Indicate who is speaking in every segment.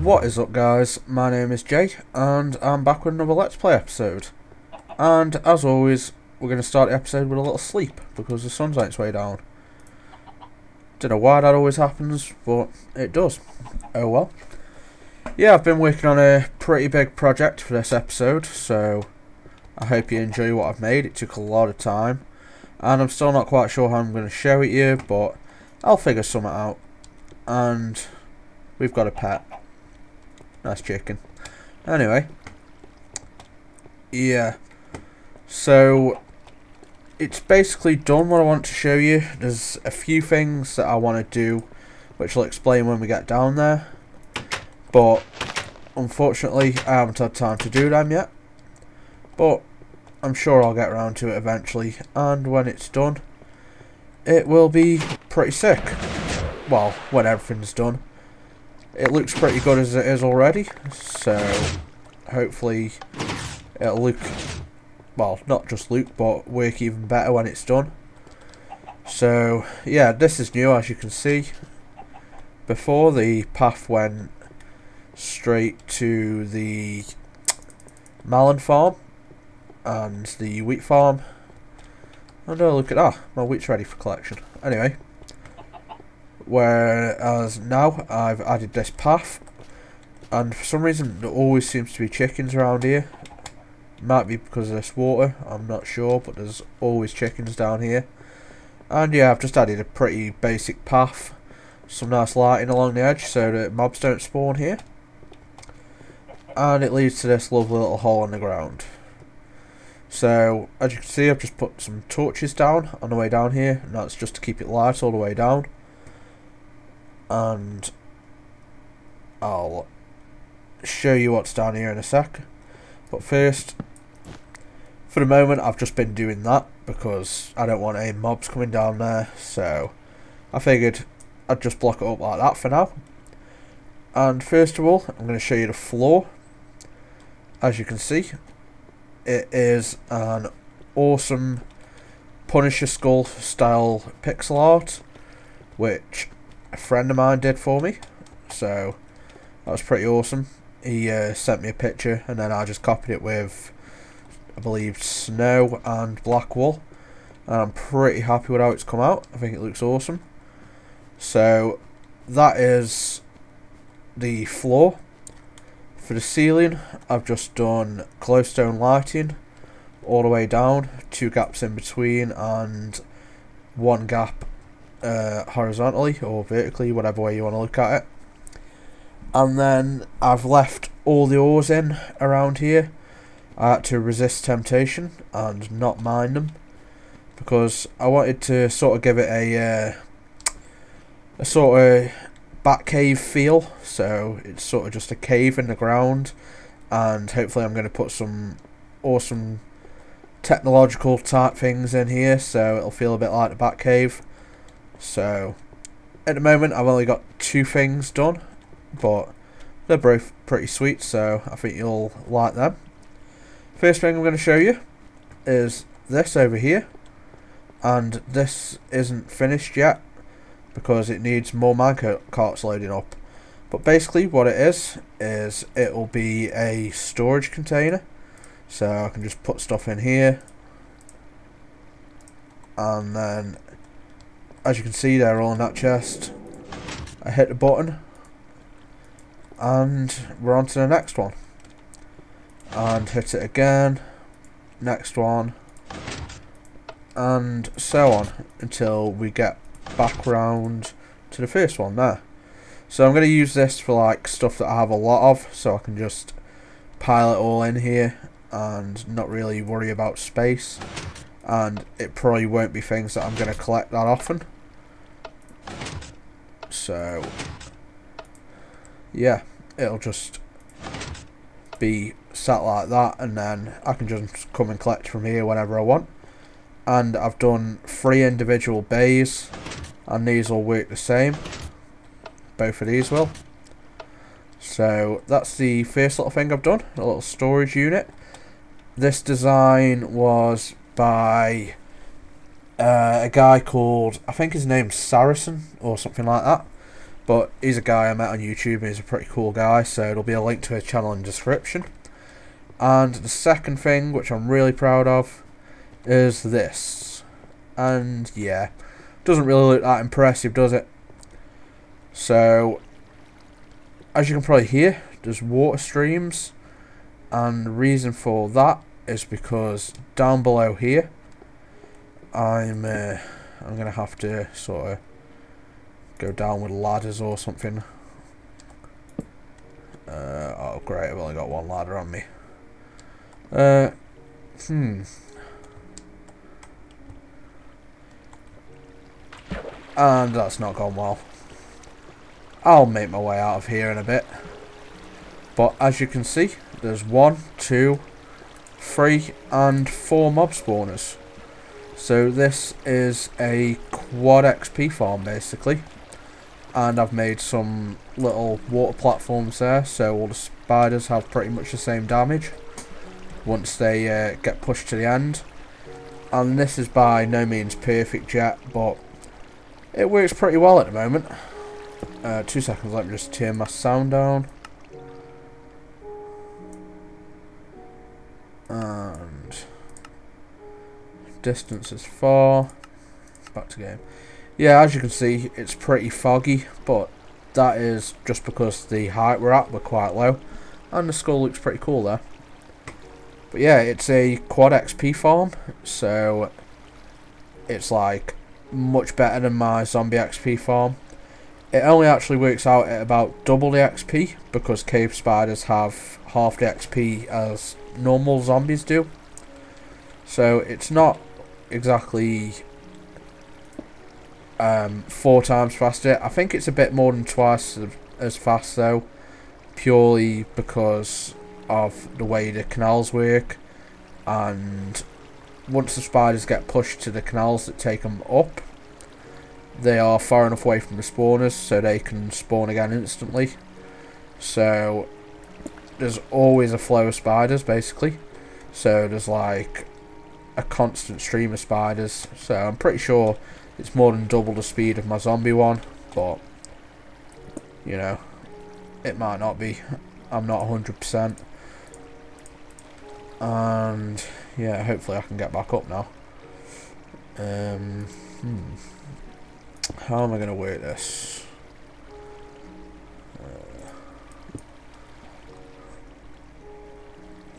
Speaker 1: What is up, guys? My name is Jay and I'm back with another Let's Play episode. And as always, we're going to start the episode with a little sleep because the sun's on its way down. Don't know why that always happens, but it does. Oh well. Yeah, I've been working on a pretty big project for this episode, so I hope you enjoy what I've made. It took a lot of time and I'm still not quite sure how I'm going to show it you, but I'll figure something out. And we've got a pet. Nice chicken. Anyway. Yeah. So it's basically done what I want to show you. There's a few things that I want to do which I'll explain when we get down there. But unfortunately I haven't had time to do them yet. But I'm sure I'll get around to it eventually, and when it's done it will be pretty sick. Well, when everything's done. It looks pretty good as it is already, so hopefully it'll look, well, not just look, but work even better when it's done. So yeah, this is new, as you can see. Before, the path went straight to the melon farm and the wheat farm. Oh no, look at that, my wheat's ready for collection. Anyway. Whereas now I've added this path, and for some reason there always seems to be chickens around here. Might be because of this water, I'm not sure, but there's always chickens down here. And yeah, I've just added a pretty basic path, some nice lighting along the edge so that mobs don't spawn here, and it leads to this lovely little hole in the ground. So as you can see, I've just put some torches down on the way down here, and that's just to keep it light all the way down. And I'll show you what's down here in a sec, but first, for the moment I've just been doing that because I don't want any mobs coming down there, so I figured I'd just block it up like that for now. And first of all, I'm going to show you the floor. As you can see, it is an awesome Punisher Skull style pixel art, which a friend of mine did for me, so that was pretty awesome. He sent me a picture and then I just copied it with, I believe, snow and black wool, and I'm pretty happy with how it's come out. I think it looks awesome. So that is the floor. For the ceiling, I've just done glowstone lighting all the way down, 2 gaps in between and 1 gap horizontally or vertically, whatever way you want to look at it. And then I've left all the ores in around here. I had to resist temptation and not mine them because I wanted to sort of give it a sort of bat cave feel, so it's sort of just a cave in the ground, and hopefully I'm going to put some awesome technological type things in here so it'll feel a bit like the bat cave. So at the moment I've only got 2 things done, but they're both pretty sweet, so I think you'll like them. First thing I'm going to show you is this over here, and this isn't finished yet because it needs more minecarts loading up. But basically what it is it'll be a storage container, so I can just put stuff in here, and then as you can see, they're all in that chest. I hit the button and we're on to the next one, and hit it again, next one, and so on until we get back round to the first one there. So I'm going to use this for like stuff that I have a lot of, so I can just pile it all in here and not really worry about space. And it probably won't be things that I'm going to collect that often. So yeah, it'll just be sat like that, and then I can just come and collect from here whenever I want. And I've done 3 individual bays, and these all work the same. Both of these will. So that's the first little thing I've done, a little storage unit. This design was by a guy called, I think his name's Saracen or something like that. but he's a guy I met on YouTube and he's a pretty cool guy, so it'll be a link to his channel in the description. And the second thing, which I'm really proud of, is this. And yeah, doesn't really look that impressive, does it? So, as you can probably hear, there's water streams, and the reason for that is because down below here, I'm gonna have to sort of go down with ladders or something. Oh great, I've only got one ladder on me. And that's not gone well. I'll make my way out of here in a bit. But as you can see, there's 1, 2, 3 and 4 mob spawners. So this is a quad XP farm basically. And I've made some little water platforms there, so all the spiders have pretty much the same damage once they get pushed to the end. And this is by no means perfect yet, but it works pretty well at the moment. 2 seconds, let me just turn my sound down. And distance is far. Back to game. Yeah, as you can see, it's pretty foggy, but that is just because the height we're at, we're quite low. And the skull looks pretty cool there. But yeah, it's a quad XP farm, so it's like much better than my zombie XP farm. It only actually works out at about double the XP because cave spiders have half the XP as normal zombies do. So it's not exactly 4 times faster. I think it's a bit more than twice as fast though, purely because of the way the canals work. And once the spiders get pushed to the canals that take them up, they are far enough away from the spawners so they can spawn again instantly. So there's always a flow of spiders basically. So there's like a constant stream of spiders. So I'm pretty sure it's more than double the speed of my zombie one, but you know, it might not be. I'm not 100%. And yeah, hopefully I can get back up now. How am I going to work this?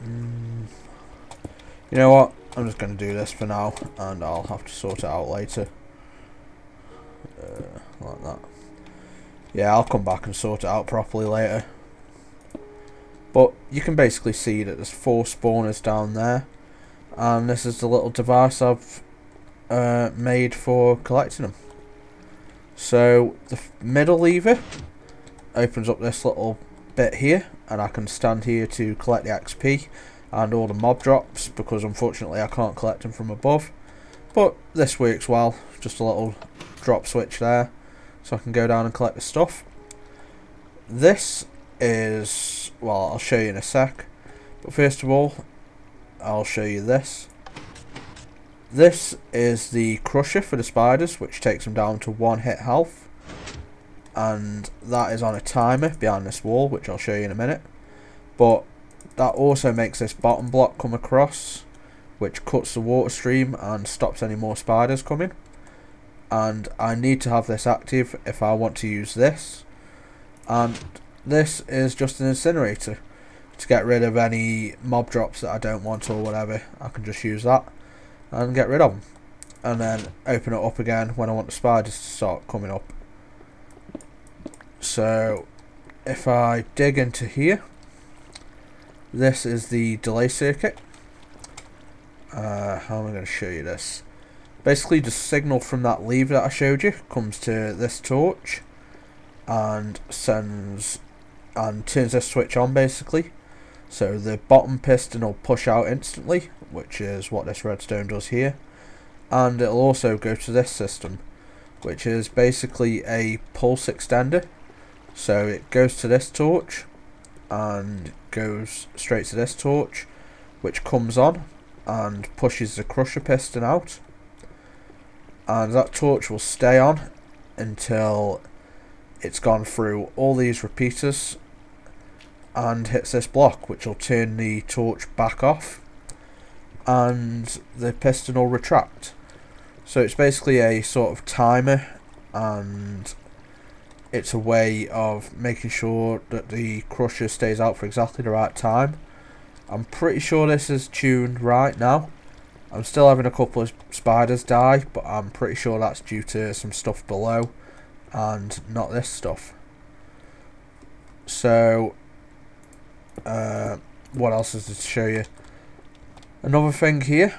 Speaker 1: You know what? I'm just going to do this for now, and I'll have to sort it out later. Like that. Yeah, I'll come back and sort it out properly later. But you can basically see that there's 4 spawners down there, and this is the little device I've made for collecting them. So the middle lever opens up this little bit here, and I can stand here to collect the XP and all the mob drops, because unfortunately I can't collect them from above. But this works well, just a little drop switch there, so I can go down and collect the stuff. This is, well, I'll show you in a sec, but first of all I'll show you this. This is the crusher for the spiders, which takes them down to 1 hit health, and that is on a timer behind this wall, which I'll show you in a minute. But that also makes this bottom block come across, which cuts the water stream and stops any more spiders coming. And I need to have this active if I want to use this. And this is just an incinerator to get rid of any mob drops that I don't want or whatever. I can just use that and get rid of them, and then open it up again when I want the spiders to start coming up. So if I dig into here, this is the delay circuit. How am I going to show you this? Basically the signal from that lever that I showed you comes to this torch and turns this switch on basically. So the bottom piston will push out instantly, which is what this redstone does here, and it'll also go to this system, which is basically a pulse extender. So it goes to this torch and goes straight to this torch, which comes on and pushes the crusher piston out, and that torch will stay on until it's gone through all these repeaters and hits this block, which will turn the torch back off and the piston will retract. So it's basically a sort of timer, and it's a way of making sure that the crusher stays out for exactly the right time. I'm pretty sure this is tuned right now. I'm still having a couple of spiders die, but I'm pretty sure that's due to some stuff below and not this stuff. So what else is to show you? Another thing here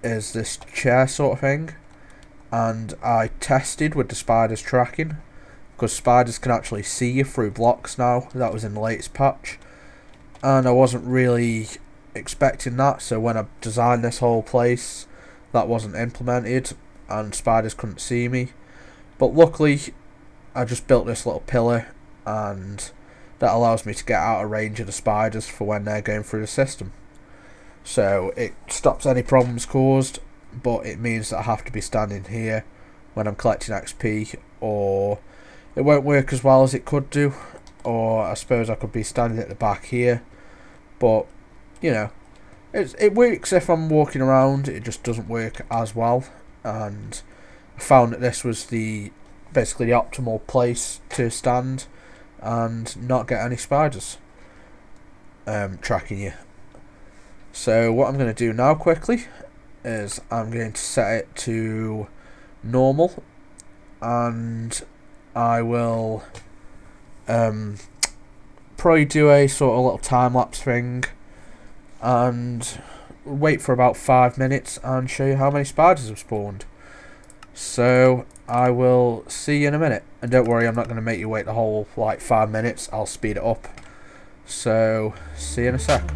Speaker 1: is this chair sort of thing, and I tested with the spiders tracking, because spiders can actually see you through blocks now. That was in the latest patch, and I wasn't really expecting that, so when I designed this whole place that wasn't implemented and spiders couldn't see me. But luckily I just built this little pillar, and that allows me to get out of range of the spiders for when they're going through the system. So it stops any problems caused, but it means that I have to be standing here when I'm collecting XP, or it won't work as well as it could do. Or I suppose I could be standing at the back here, but you know, it works if I'm walking around. It just doesn't work as well, and I found that this was basically the optimal place to stand and not get any spiders tracking you. So what I'm going to do now quickly is I'm going to set it to normal, and I will probably do a sort of little time-lapse thing and wait for about 5 minutes and show you how many spiders have spawned. So I will see you in a minute, and don't worry, I'm not going to make you wait the whole like 5 minutes. I'll speed it up. So see you in a sec.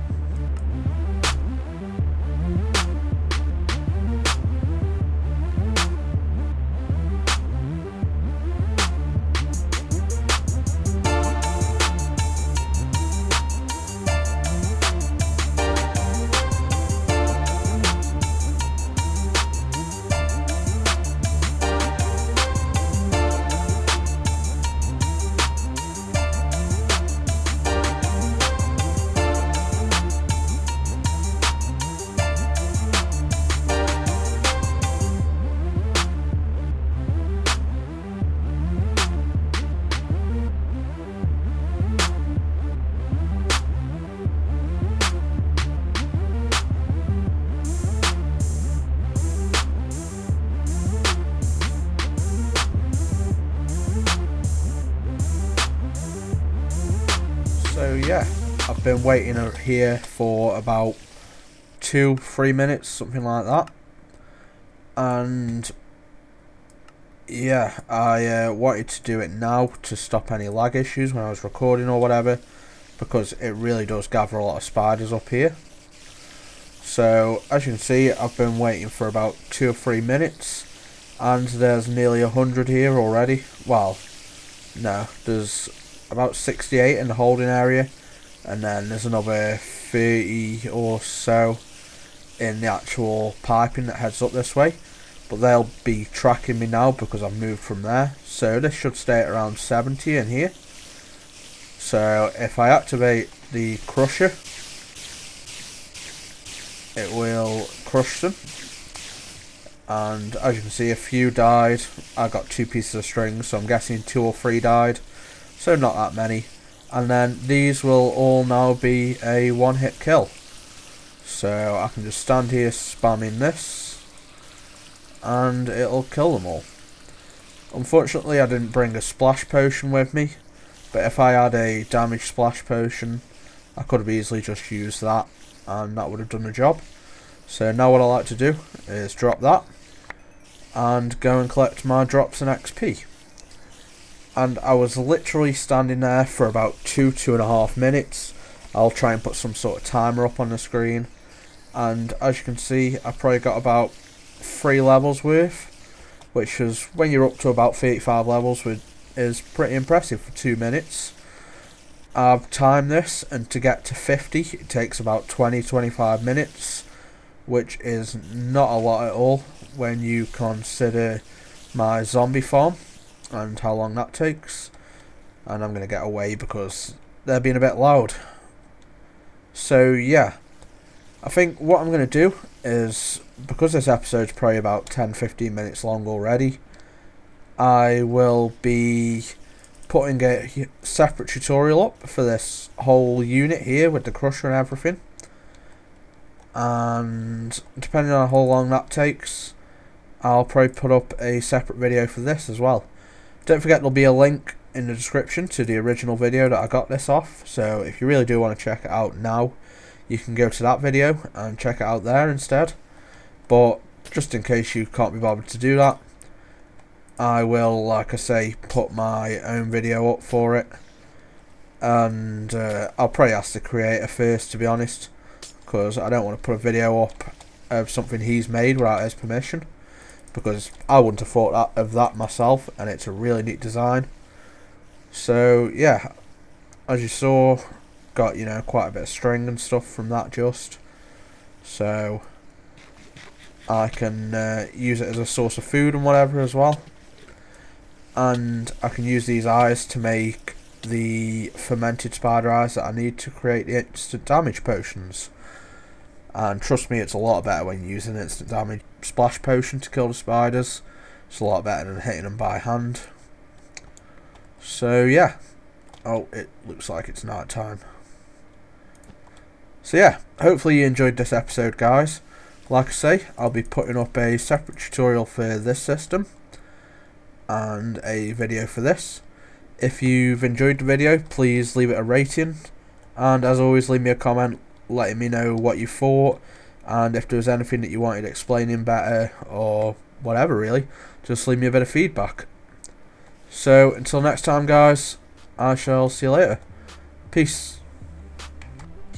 Speaker 1: So yeah, I've been waiting here for about 2-3 minutes, something like that, and yeah, I wanted to do it now to stop any lag issues when I was recording or whatever, because it really does gather a lot of spiders up here. So as you can see, I've been waiting for about 2 or 3 minutes, and there's nearly 100 here already. Well, no, there's about 68 in the holding area, and then there's another 30 or so in the actual piping that heads up this way, but they'll be tracking me now because I've moved from there. So this should stay at around 70 in here. So if I activate the crusher, it will crush them, and as you can see, a few died. I got 2 pieces of string, so I'm guessing 2 or 3 died, so not that many. And then these will all now be a one-hit kill. So I can just stand here spamming this, and it'll kill them all. Unfortunately, I didn't bring a splash potion with me, but if I had a damage splash potion, I could have easily just used that, and that would have done the job. So now what I like to do is drop that and go and collect my drops and XP. And I was literally standing there for about 2.5 minutes. I'll try and put some sort of timer up on the screen, and as you can see, I probably got about 3 levels worth, which is, when you're up to about 35 levels, is pretty impressive for 2 minutes. I've timed this, and to get to 50 it takes about 20-25 minutes, which is not a lot at all when you consider my zombie farm. and how long that takes. And I'm going to get away because they're being a bit loud. So yeah, I think what I'm going to do is, because this episode's probably about 10-15 minutes long already, I will be putting a separate tutorial up for this whole unit here with the crusher and everything. And depending on how long that takes, I'll probably put up a separate video for this as well. Don't forget there'll be a link in the description to the original video that I got this off, so if you really do want to check it out now, you can go to that video and check it out there instead. But just in case you can't be bothered to do that, I will, like I say, put my own video up for it. And I'll probably ask the creator first, to be honest, because I don't want to put a video up of something he's made without his permission, because I wouldn't have thought of that myself, and it's a really neat design. So yeah, as you saw, got, you know, quite a bit of string and stuff from that just, so I can use it as a source of food and whatever as well. And I can use these eyes to make the fermented spider eyes that I need to create the instant damage potions. And trust me, it's a lot better when you use an instant damage splash potion to kill the spiders. It's a lot better than hitting them by hand. So yeah. Oh, it looks like it's night time. So yeah, hopefully you enjoyed this episode, guys. Like I say, I'll be putting up a separate tutorial for this system and a video for this. If you've enjoyed the video, please leave it a rating, and as always, leave me a comment letting me know what you thought, and if there was anything that you wanted explaining better or whatever, really, just leave me a bit of feedback. So until next time, guys, I shall see you later. Peace.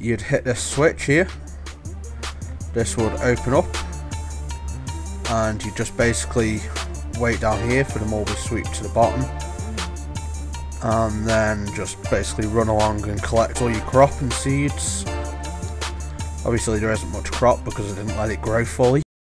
Speaker 1: You'd hit this switch here, this would open up, and you just basically wait down here for the mulberry sweep to the bottom, and then just basically run along and collect all your crop and seeds. Obviously there isn't much crop because I didn't let it grow fully,